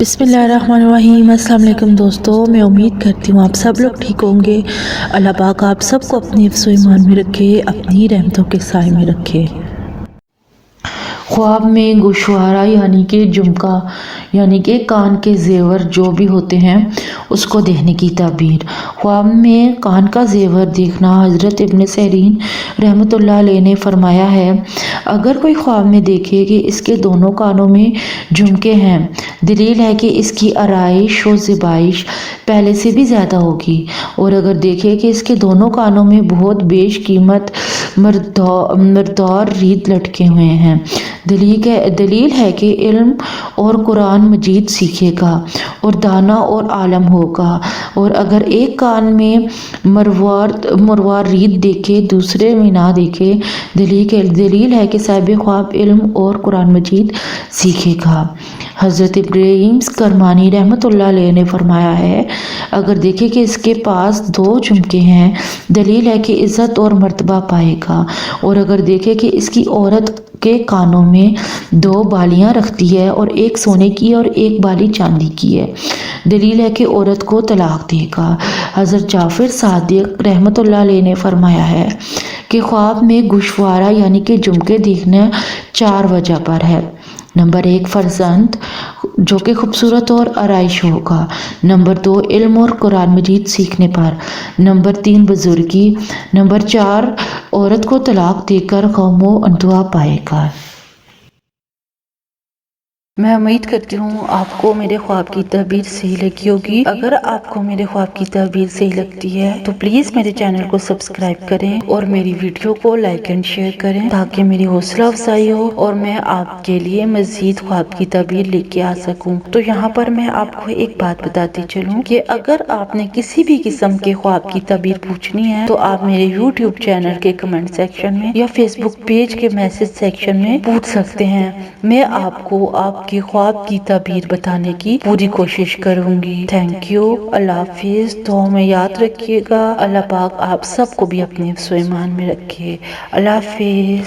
बिस्मिल्लाहिर्रहमानिर्रहीम। अस्सलाम वालेकुम दोस्तों, मैं उम्मीद करती हूँ आप सब लोग ठीक होंगे। अल्लाह पाक आप सबको अपनी हिफ्ज़ व ईमान में रखे, अपनी रहमतों के साए में रखे। ख्वाब में गोशवारा यानी कि झुमका यानी कि कान के जेवर जो भी होते हैं उसको देखने की ताबीर। ख्वाब में कान का जेवर देखना हज़रत इब्न सीरीन रहमतुल्लाह अलैह ने फरमाया है, अगर कोई ख्वाब में देखे कि इसके दोनों कानों में झुमके हैं, दलील है कि इसकी आराइश व ज़िबाइश पहले से भी ज़्यादा होगी। और अगर देखे कि इसके दोनों कानों में बहुत बेशकीमत मरदौर रीद लटके हुए हैं, दलील है कि इल्म और कुरान मजीद सीखेगा और दाना और आलम होगा। और अगर एक कान में मरवार रीद देखे, दूसरे में ना देखे, दलील है कि साहिब ख्वाब इल्म और कुरान मजीद सीखेगा। हज़रत इब्राहीम करमानी रहमतुल्लाह अलैह ने फरमाया है, अगर देखे कि इसके पास दो झुमके हैं, दलील है कि इज़्ज़त और मर्तबा पाएगा। और अगर देखे कि इसकी औरत के कानों में दो बालियां रखती है और एक सोने की और एक बाली चांदी की है, दलील है कि औरत को तलाक देगा। हज़रत जाफर सादिक रहमतुल्लाह अलैह ने फरमाया है कि ख्वाब में गोशवारा यानी कि झुमके देखना 4 वजह पर है। नंबर 1 फर्जंद जो कि खूबसूरत और आराइश होगा। नंबर 2 इल्म और कुरान मजीद सीखने पर। नंबर 3 बुजुर्गी। नंबर 4 औरत को तलाक देकर गम और दुआ पाएगा। मैं उम्मीद करती हूँ आपको मेरे ख्वाब की ताबीर सही लगी होगी। अगर आपको मेरे ख्वाब की ताबीर सही लगती है तो प्लीज मेरे चैनल को सब्सक्राइब करें और मेरी वीडियो को लाइक एंड शेयर करें ताकि मेरी हौसला अफजाई हो और मैं आपके लिए मजीद ख्वाब की ताबीर लेके आ सकूं। तो यहाँ पर मैं आपको एक बात बताती चलूँ कि अगर आपने किसी भी किस्म के ख्वाब की ताबीर पूछनी है तो आप मेरे यूट्यूब चैनल के कमेंट सेक्शन में या फेसबुक पेज के मैसेज सेक्शन में पूछ सकते हैं। मैं आपको आपके ख्वाब की ताबीर बताने की पूरी कोशिश करूंगी। Thank you. अल्लाह हाफिज। दुआ में याद रखिएगा। अल्लाह पाक आप सबको भी अपने हिफ्ज़ व ईमान में रखे। अल्लाह हाफिज।